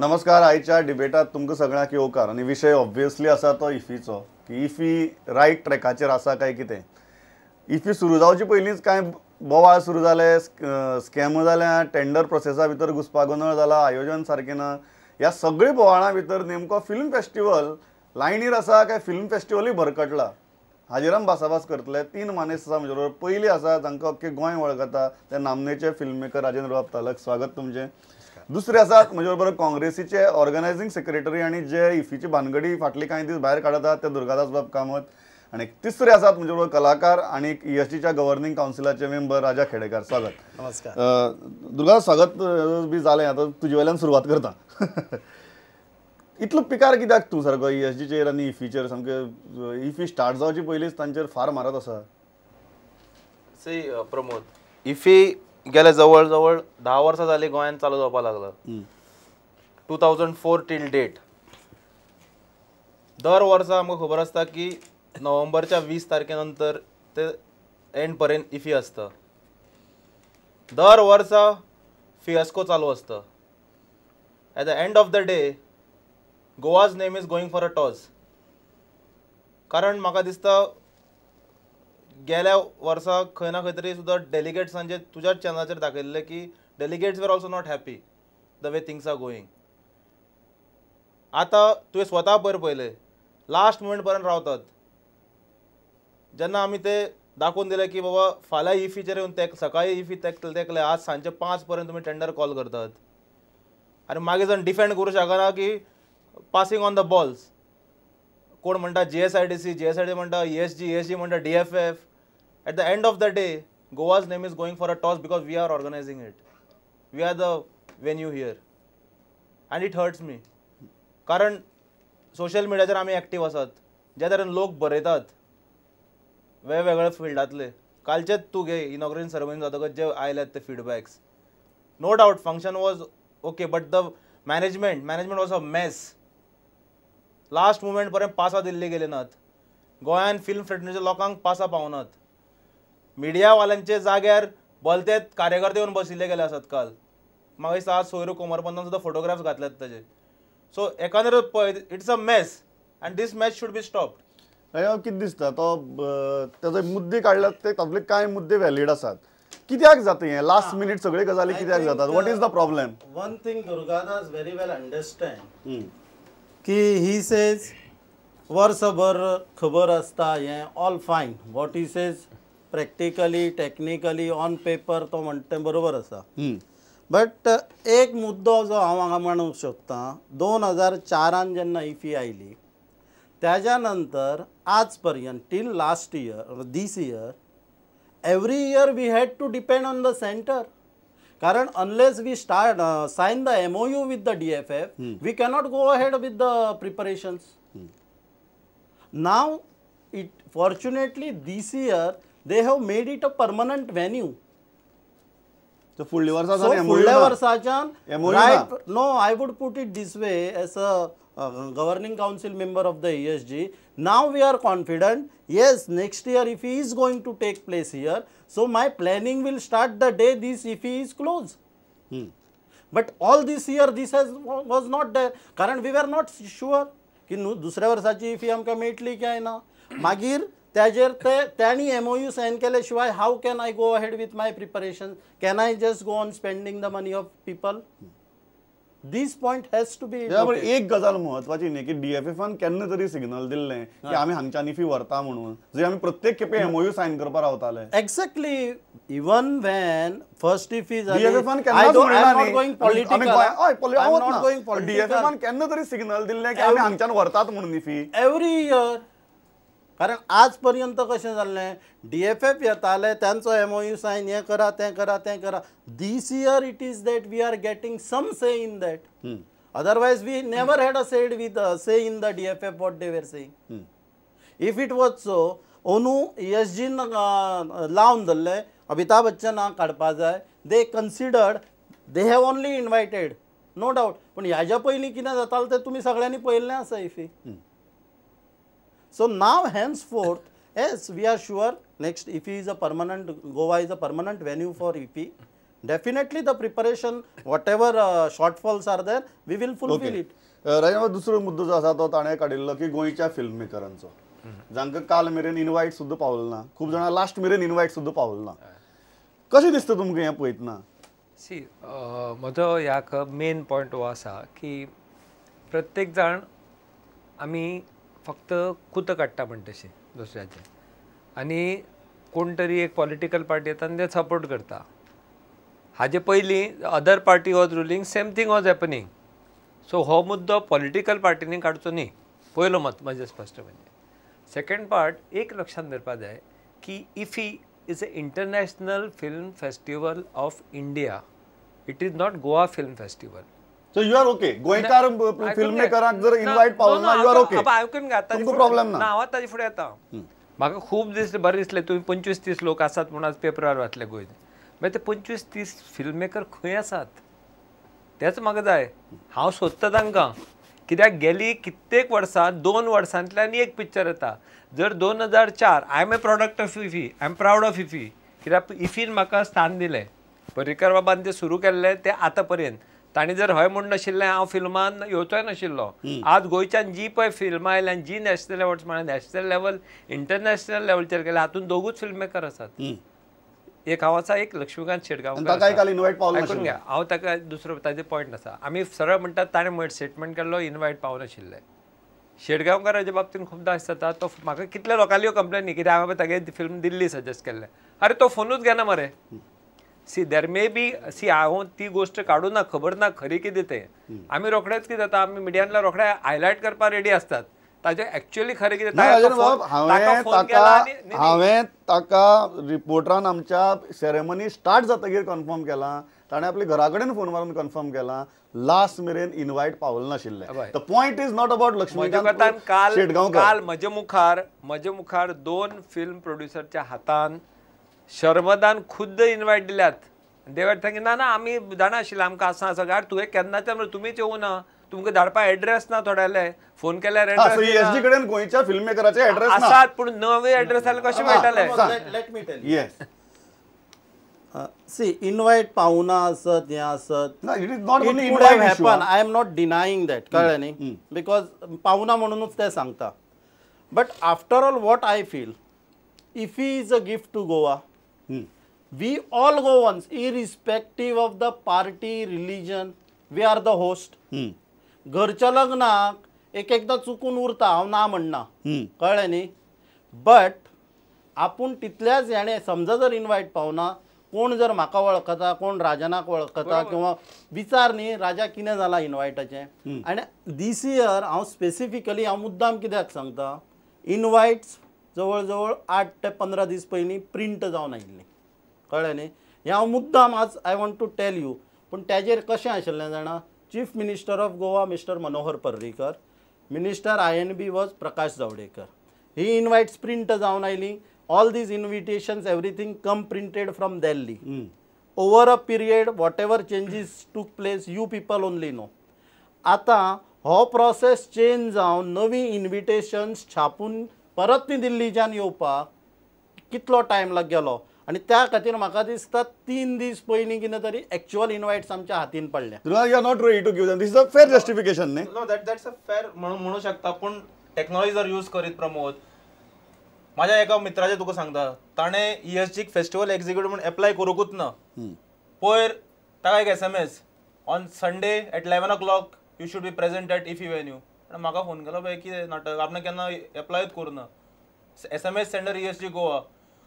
नमस्कार. आयच्या डिबेटात तुमकां सगळ्यांक येवकार आनी विशय ऑब्वियसली आसा तो इफीचो की इफी रायट ट्रॅकाचेर आसा काय कितें. इफी सुरू जावचे पयलींच कांय बोवाळ सुरू जाले, स्कॅम जाल्या, टेंडर प्रोसेसा भितर घुसपागोंदळ जाला, आयोजन सारकें ना. ह्या सगळ्या बोवाळां भितर नेमको फिल्म फेस्टिवल लायनीर आसा काय फिल्म फेस्टिवलूय भरकटला हाजेर आमी भासाभास करतले. 3 मानेस्त आसा म्हजे बरोबर. पयलीं आसा जांकां अख्खें गोंय वळखता ते नामनेचे फिल्म मेकर राजेंद्र बाब तालक, स्वागत तुमचें. दुसरे आसात म्हजे बरोबर काँग्रेसीचे ऑर्गनायझींग सेक्रेटरी आनी जे इफीची भानगडी फाटली कांय दीस भायर काडतात ते दुर्गादास बाब कामत. आनी तिसरे आसात म्हजे बरोबर कलाकार आनी ESGच्या गव्हर्निंग कावन्सिलाचे मेंबर राजा खेडेकार, स्वागत. नमस्कार. दुर्गादास, स्वागत बी जालें. आतां तुजे वयल्यान सुरवात करता. इतलो पिकार कित्याक तूं सारको ESGचेर आनी इफीचेर? सामकें इफी स्टार्ट जावचे पयलींच तांचेर फार मारत आसा. सी प्रमोद, इफी गेले जवळ जवळ 10 वर्सां जाली गोंयांत चालू जावपाक लागला. 2004 टील डेट दर वर्सा आमकां खबर आसता की नोव्हेंबरच्या 20 तारखे नंतर ते एंड पर्यंत इफी आसता. दर वर्सा फियास्को चालू आसता. Eight the end of the day Goa's name is going for a toss. कारण म्हाका दिसता गेल्या वर्सा खंय ना खंय तरी सुद्दां डेलिगेट्सांचे तुज्याच चॅनलाचेर दाखयल्लें की delegates were also not happy the way things are going. आतां तुवें स्वता पळयलें लास्ट मुमेंट पर्यंत रावतात. जेन्ना आमी ते दाखोवन दिलें की बाबा फाल्यां इफीचेर येवन सकाळी इफी तेकले, आज सांजचे 5 पर्यंत तुमी टेंडर कॉल करतात आनी मागीर जावन डिफेंड करूं शकना की पासींग ऑन द बॉल्स. कोण म्हणटा GSIDC म्हणटा ESG म्हणटा DFF. At the end of the day Goa's name is going for a toss because we are organising it. We are the venue here and it hurts me. कारण social मिडियाचेर आमी active आसात. ज्या तरेन लोक बरयतात वेगवेगळ्या फिल्डांतले, कालचेच तूं घे इनॉग्रेशन सेरेमनी जातकच जे आयल्यात ते feedbacks. No doubt function was okay but the management was a mess. Last moment पर्यंत पासां दिल्ली गेले नात. गोंयान फिल्म फेस्टिवलाच्या लोकांक पासां पावनात. मिडियावाल्यांचे जाग्यार भलते कार्यकर्ते येवन बशिल्ले गेले आसात. काल म्हाका दिसता आज सोयरू कोमरपंतान सुद्दां फोटोग्राफ्स घातल्यात ताजे. सो एकंदर पळय it's a mess and this match should be stopped. कितें दिसता तो तेजे मुद्दे काडल्यात ते तातूंतले कांय मुद्दे वॅलीड आसात. कित्याक जाता हें लास्ट मिनीट सगळे गजाली कित्याक जातात? What is the problem? One thing Durgadas very well understand की ही सेज वर्सभर खबर आसता हें ऑल फायन. What he says practically technically on paper तो म्हणटा तें बरोबर आसा. बट एक मुद्दो जो हांव हांगा म्हणूंक शकता, 2004 जेन्ना इफी आयली त्याच्या नंतर आज पर्यंत till last year this year every year we had to depend on the centre. कारण unless we start sign the MOU with the DFF, we cannot go ahead with the preparations. Now, fortunately, this year they have made it a permanent venue. So फुडल्या वर्साच्यान right? No, I would put it this way as a governing council member of the ESG. Now we are confident. Yes, next year if he is going to take place here, so my planning will start the day this if he is closed. But all this year this was not there. कारण we were not sure की दुसऱ्या वर्साची iffy आमकां मेळटली काय ना. मागीर त्याजेर त्यांनी MOU sign केले शिवाय how can I go ahead with my preparation? Can I just go on spending the money of people? This point has to be. एक गजाल महत्वाची न्ही की DFFन केन्ना तरी सिग्नल दिल्लें की आमी हांगच्यान इफी व्हरता म्हणून, जे आमी प्रत्येक खेपे MOU साइन करपाक रावताले. Exactly. Even when first IFFI DFFन केन्ना तरी सिग्नल दिल्लें की आमी हांगच्यान व्हरतात म्हणून इफी एवरी इयर. कारण आज पर्यंत कशें जाल्लें, DFF येताले त्यांचो MOU साइन हें करा तें करा तें करा. This year it is that we are getting some say in that. Otherwise we never had a said with say in the DFF what they were saying. If it was so ओनू ESGन लावन धरले अमिताभ बच्चनाक काडपा जाय. They considered they have only invited, no doubt. पूण ह्याच्या पयलीं कितें जातालें तें तुमी सगळ्यांनी पळयल्लें आसा iffy. So now henceforth, yes, we are sure next IFI is a permanent, Goa is a permanent venue for IFI. Definitely the preparation, whatever shortfalls are there, we will fulfill it. राजा दुसरो मुद्दो जो आसा तो ताणें काडिल्लो की गोंयच्या film मेकरांचो जांकां काल मेरेन इनवायट सुद्दां पावलो ना, खूब जाणां लास्ट मेरेन इनवायट सुद्दां पावलो ना. कशें दिसता तुमकां हें पळयतना? सी म्हजो ह्याक मेन पॉयंट हो आसा की प्रत्येक जाण आमी फक्त कुत काडटा म्हणटा तशें दुसऱ्याचें, आनी कोण तरी एक पॉलिटिकल पार्टी येता आनी ते सपोर्ट करता. हाजे पयलीं other party was ruling, same thing was happening. So हो मुद्दो पॉलिटिकल पार्टीनी काडचो न्ही, पयलो मत म्हजें स्पश्ट. म्हणजे सेकंड पार्ट एक लक्षात दवरपा जाय की IFFI is a international film festival of India. It is not Goa film festival. So you are okay, गोंयकार फिल्म मेकरांक जर इनवायट पावलो ना यू आर ओके, आयकून घेता प्रॉब्लेम ना. हांव ताजे फुडें येता. म्हाका खूब बरें दिसलें तुमी 25-30 लोक आसात म्हणून आज पेपरार वाचले गोंय. मागीर ते 25-30 फिल्म मेकर खंय आसात तेच म्हाका जाय. हांव सोदता तांकां, कित्याक गेली कित्येक वर्सां 2 वर्सांतल्यान एक पिक्चर येता. जर 2004 I am a product of IFFI, I am proud of IFFI, कित्याक इफीन म्हाका स्थान दिलें. पर्रीकर बाबान तें सुरू केल्लें तें आतां पर्यंत. तांणी जर हय म्हूण नाशिल्लें हांव फिल्मान येवचोय नाशिल्लो. आज गोंयच्यान जी पळय फिल्मां आयल्यान, जी नॅशनल एवॉर्ड्स म्हळ्यार नॅशनल लेवल, इंटरनॅशनल लेवलचेर गेले, हातूंत 2 फिल्म मेकर आसात. एक हांव आसा, एक लक्ष्मीकांत शेटगांवकर. आयकून घ्या, हांव ताका दुसरो ताजे पॉयंट आसा. आमी सरळ म्हणटात ताणें स्टेटमेंट केल्लो इनवायट पावनाशिल्लें. शेटगांवकाराच्या बाबतींत खूबदां अशें जाता, तो म्हाका कितले लोकांनी कंप्लेनी कित्याक हांवें तागे फिल्म दिल्ली सजेस्ट केल्लें. अरे तो फोनूच घेना मरे. सी देर मे बी सी हांव ती गोश्ट काडूं ना, खबर ना खरी कितें तें. आमी रोखडेच कितें जाता, आमी मिडियांतल्या रोखडे हायलायट करपाक रेडी आसतात. ताजें एक्चुअली खरें कितें हांवें ताका रिपोर्टरान आमच्या सेरेमनी स्टार्ट जातकीर कन्फर्म केलां. ताणें आपल्या घरा कडेन फोन मारून कन्फर्म केलां लास्ट मेरेन इनवायट पावलें नाशिल्लें. The point is not about Laxmikant Shetgaonkar. काल म्हजे मुखार 2 फिल्म प्रोड्युसरच्या हातान शर्मदान खुद्द इनवायट दिल्यात. देवार थँक्यू ना ना आमी जाणा आशिल्लें आमकां आसा सगळ्यार तुवें केन्नाच्यान तुमीच येवं ना, तुमकां धाडपा एड्रेस ना. थोड्याले फोन केल्यार एसडी कडेन गोंयच्या फिल्म मेकराचे एड्रेस आसात, पूण नवे एड्रेस जाल्यार कशें मेळटले? Let me tell you. See invite पावना आसत हें आसत, it could have happen. I am not denying that, कळ्ळें न्ही, बिकॉज पावना म्हणूनच ते सांगता. But after all what I feel, IFFI is a gift to Goa. We all Goans, irrespective of the party, religion, we are the host. घरच्या लग्नाक एकदा चुकून उरता, हांव ना म्हणना, कळ्ळें न्ही. बट आपूण तितल्याच हेणे समजा जर इनवायट पावना, कोण जर म्हाका वळखता, कोण राजनाक वळखता किंवा विचार न्ही राजा कितें जालां इनवायटाचें. आनी दीस इयर हांव स्पेसिफिकली हांव मुद्दाम कित्याक सांगता, इनवायट्स जवळ जवळ 8 ते 15 दीस पयलीं प्रिंट जावन आयिल्लीं, कळ्ळें न्ही. हें हांव मुद्दाम आज I want to tell you. पूण ताजेर कशें आशिल्लें जाणा, chief minister of Goa mister Manohar Parrikar, minister INB was Prakash Javadekar. ही इनवायट्स प्रिंट जावन आयलीं. All these invitations everything come printed from Delhi. Over a period whatever changes took place you people only know. आतां हो प्रोसेस चेंज जावन नवी इन्विटेशन्स छापून परत ती दिल्लीच्यान येवपाक कितलो टायम गेलो. आनी त्या खातीर म्हाका दिसता 3 दीस पयलीं कितें तरी एक्चुअल इनवायट्स आमच्या हातीन पडल्या. You are not ready to give them. This is a fair justification न्ही. नो दॅट्स अ फेअर म्हणू शकता. पूण टेक्नॉलॉजी जर यूज करीत प्रमोद, माझ्या एका मित्राचे तुका सांगता, ताणें ESG फेस्टिवल एक्झिक्युटिव्ह म्हणून एप्लाय करूंकूच ना. पयर ताका एक SMS on Sunday at 11 o'clock you should be present at IFFI venue. आनी म्हाका फोन केलो, बाय कितें नाटक, आपणें केन्ना एप्लायच करूं ना. SMS sender ESG Goa.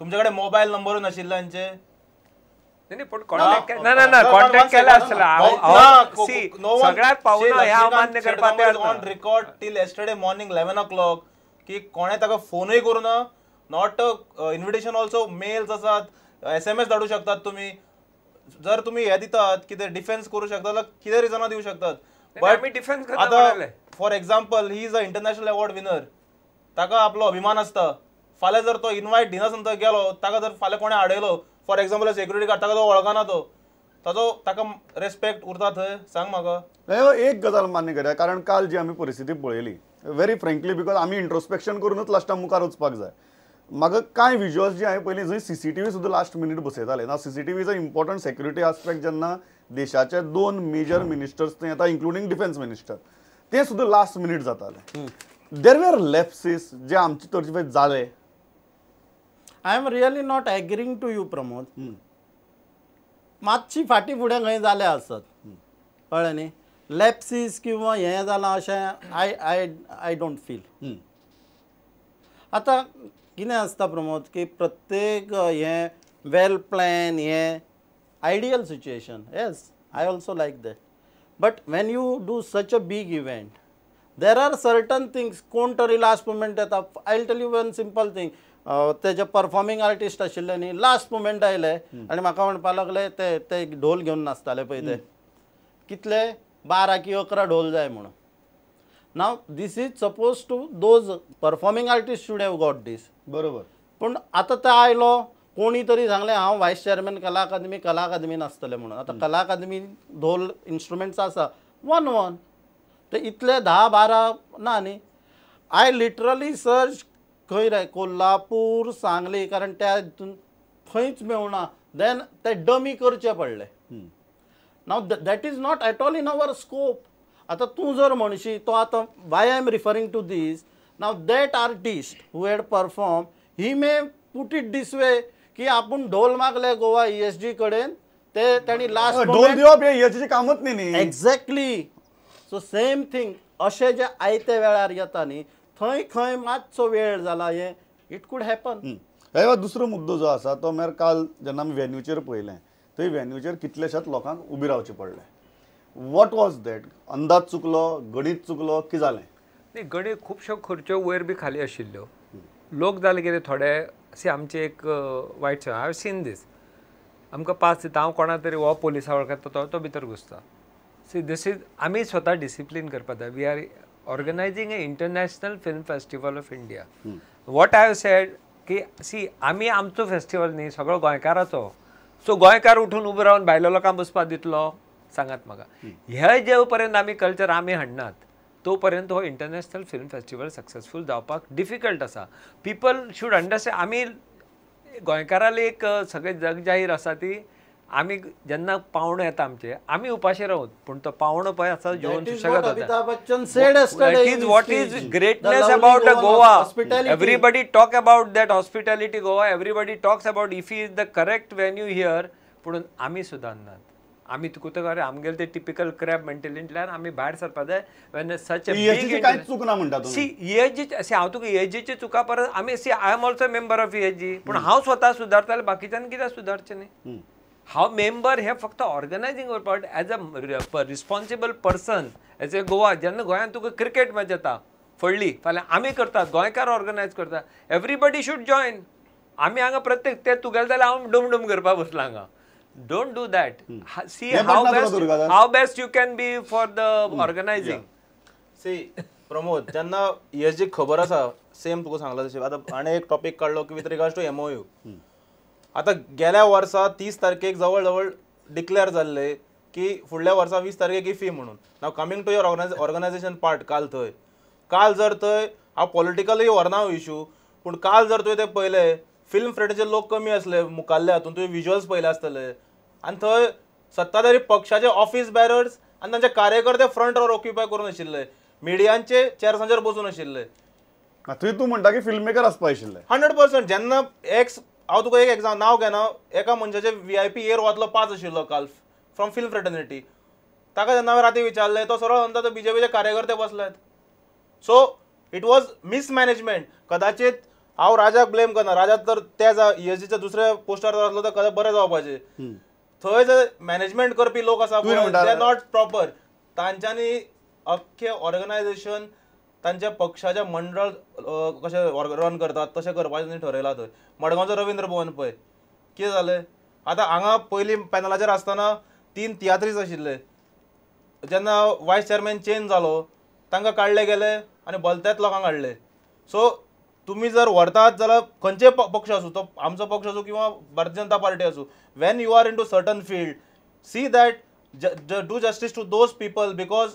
तुमचे कडेन मोबायल नंबर नाशिल्ल्यांचे कॉन्टॅक्ट केला आसला सगळ्यात पावना ह्या मान्य करपाक on record till yesterday morning 11 o'clock की कोणें ताका फोनूय करूं ना. नॉट इन्विटेशन ऑल्सो मेल्स आसात, SMS धाडूं शकतात तुमी. जर तुमी हे दितात कितें डिफेन्स करूं शकतात जाल्यार कितें रिजनां दिवं शकतात. बट आतां for example he is a international award winner, ताका आपलो अभिमान आसता. फाल्यां जर तो इनवायट दिनासतना तो गेलो, ताका जर फाल्यां कोणें आडयलो, फॉर एग्जाम्पल सेक्युरिटी गार्ड, ताका तो वळखना, ताका रेस्पेक्ट उरता थंय? सांग म्हाका. एक गजाल मान्य करूया, कारण काल जी आमी परिस्थिती पळयली, व्हेरी फ्रँकली, बिकॉज आमी इंट्रोस्पेक्शन करूनच लास्टाक मुखार वचपाक जाय. म्हाका कांय विज्युअल्स जे हांवें पयलीं जंय CCTV सुद्दां लास्ट मिनीट बसयताले ना CCTV is a important security aspect जेन्ना देशाचे 2 मेजर मिनिस्टर्स थंय येता इन्क्लुडींग डिफेन्स मिनिस्टर ते सुद्दां लास्ट मिनीट जाताले देर वेर लॅप्सीस जे आमचे तर्फे जाले. I am really not agreeing to you Pramod. मातशी फाटी फुडें खंय जाले आसत कळ्ळें न्ही लॅप्सीस किंवा हें जालां अशें आय डोंट फील. आतां कितें आसता प्रमोद की प्रत्येक हें वेल प्लॅन हें ideal situation yes I also like that but when you do such a big event there are certain things कोण तरी लास्ट मुमेंट येता. I tell you one simple thing तेजे परफॉर्मिंग आर्टिस्ट आशिल्ले न्ही last moment आयले आनी म्हाका म्हणपा लागले ते ढोल घेवन नाचताले पळय ते कितले 12 की 11 ढोल जाय म्हणून. Now this is suppose to those performing artist should have got this बरोबर. पूण आतां तो आयलो कोणी तरी सांगलें हांव व्हायस चेअरमॅन कला अकादमीन आसतलें म्हणून. आतां कला अकादमी ढोल इन्स्ट्रुमेंट्स आसा 1 ते इतले 10-12 ना न्ही. आय लिटरली सर्च खंय रे कोल्हापूर सांगली कारण त्या हितून खंयच मेवना देन ते डमी करचे पडले. Now that is not at all in our scope. आतां तूं जर म्हणशी तो आतां why I am referring to this now that artist who had perform he may put it this way की आपूण ढोल मागले गोवा ESG कडेन ते तांणी लास्ट ढोल दिवप हे ESG कामच न्ही. एक्झॅक्टली. सो सेम थिंग अशें जे आयते वेळार येता न्ही थंय खंय मातसो वेळ जाला हे इट कूड हॅपन. हे दुसरो मुद्दो जो आसा तो म्हळ्यार काल जेन्ना आमी वेन्यूचेर पळयलें थंय वेन्यूचेर कितलेशाच लोकांक उबी रावचें पडलें. What was that? अंदाज चुकलो, गणीत चुकलो, कितें जालें? न्ही गणीत खुबश्यो खुर्च्यो वयर बी खाली आशिल्ल्यो. लोक जाले कितें थोडे सी आमचे एक वायट हांव हॅव सीन दीस आमकां पास दिता हांव कोणा तरी हो पुलिसा वळखता तो भितर घुसता. सी दीस इज आमी स्वता डिसिप्लीन करपाक जाय. We are organising a international film festival of India. What I have said की सी आमी आमचो फेस्टिवल न्ही सगळो गोंयकाराचो. सो गोंयकार उठून उबो रावन भायल्या लोकांक बसपाक दितलो सांगात म्हाका. हे जे पर्यंत आमी कल्चर आमी हाडनात तो पर्यंत हो इंटरनॅशनल फिल्म फेस्टिवल सक्सेसफूल जावपाक डिफिकल्ट आसा. पीपल शूड अंडरस्टँड आमी गोंयकाराली एक सगळे जग जाहीर आसा ती आमी जेन्ना पावणो येता आमचे आमी उपाशी रावत पूण तो पावणो पळय आसा जेवण सुशेगाद जाता. What is greatness about Goa. Everybody talk about that hospitality Goa. Everybody talks about if is the correct venue here पूण आमी सुदारनात. आमी तुका खरें आमगेले ते टिपिकल क्रॅब मेंटेलिटींतल्यान आमी भायर सरपा जाय. वेन सच कांयच चूक ना म्हणटा तूं. सी ESG सी हांव तुका ESGची चुका परस आमी see I am also member of ESG पूण हांव स्वता सुदारता जाल्यार बाकीच्यांनी कित्याक सुदारचें न्ही. हांव मेंबर हे फक्त organising part as a responsible person as a Goa. जेन्ना गोंयांत तुका क्रिकेट मॅच येता फडली फाल्यां आमी करतात गोंयकार ऑर्गनायज करता. Everybody should join. आमी हांगा प्रत्येक ते तुगेले जाल्यार हांव डुम करपाक बसला हांगा. Don't do that. See how best you can be for the organizing. See, Pramod जेन्ना ESG खबर आसा सेम तुका सांगला तशें आतां आनी एक टॉपिक काडलो की विथ रिगार्ड्स टू MOU. आतां गेल्या वर्सा 30 तारखेक जवळ जवळ डिक्लेअर जाल्ले की फुडल्या वर्सा 20 तारखेक इफी म्हणून. Now coming to your organisation part काल जर थंय हांव पॉलिटिकली व्हरना इशू पूण काल जर तुवें ते पळयले फिल्म फ्रेंडाचे लोक कमी आसले मुखाल्ले हातून तुवें विज्युअल्स पळयले आसतले आनी थंय सत्ताधारी पक्षाचे ऑफिस बॅरर्स आनी तांचे कार्यकर्ते फ्रंट रोवर ऑक्युपाय करून आशिल्ले. मिडियांचे चॅर्सांचेर बसून आशिल्ले. थंय तूं म्हणटा की फिल्म मेकर आसपा आशिल्ले 100%. जेन्ना हांव तुका एक नांव घेना एका मनशाचे VIP एअर वतलो पास आशिल्लो काल फ्रॉम फिल्म फ्रेटर्निटी. ताका जेन्ना हांवें राती विचारलें तो सरळ म्हणटा तो BJPचे कार्यकर्ते बसल्यात. So it was mismanagement. कदाचित हांव राजाक ब्लेम करना. राजा तर त्या ESGच्या दुसऱ्या पोस्टार जर आसलो तर कदाचित बरें जावपाचें. थंय जे मॅनेजमेंट करपी लोक आसा दे आर नॉट प्रॉपर. तांच्यांनी अख्खें ऑर्गनायझेशन तांच्या पक्षाच्या मंडळ कशें रन करतात तशें करपाचें ठरयलां. थंय मडगांवचो रवींद्र भवन पळय कितें जालें. आतां हांगा पयलीं पॅनलाचेर आसतना 3 तियात्रीज आशिल्ले. जेन्ना वायस चेअरमॅन चेंज जालो तांकां काडले गेले आनी भलत्याच लोकांक हाडले. सो तुम्ही जर व्हरतात जाल्यार खंयचे पक्ष आसूं तो आमचो पक्ष आसूं किंवा भारतीय जनता पार्टी आसूं when you are in to certain field see that do justice to those people because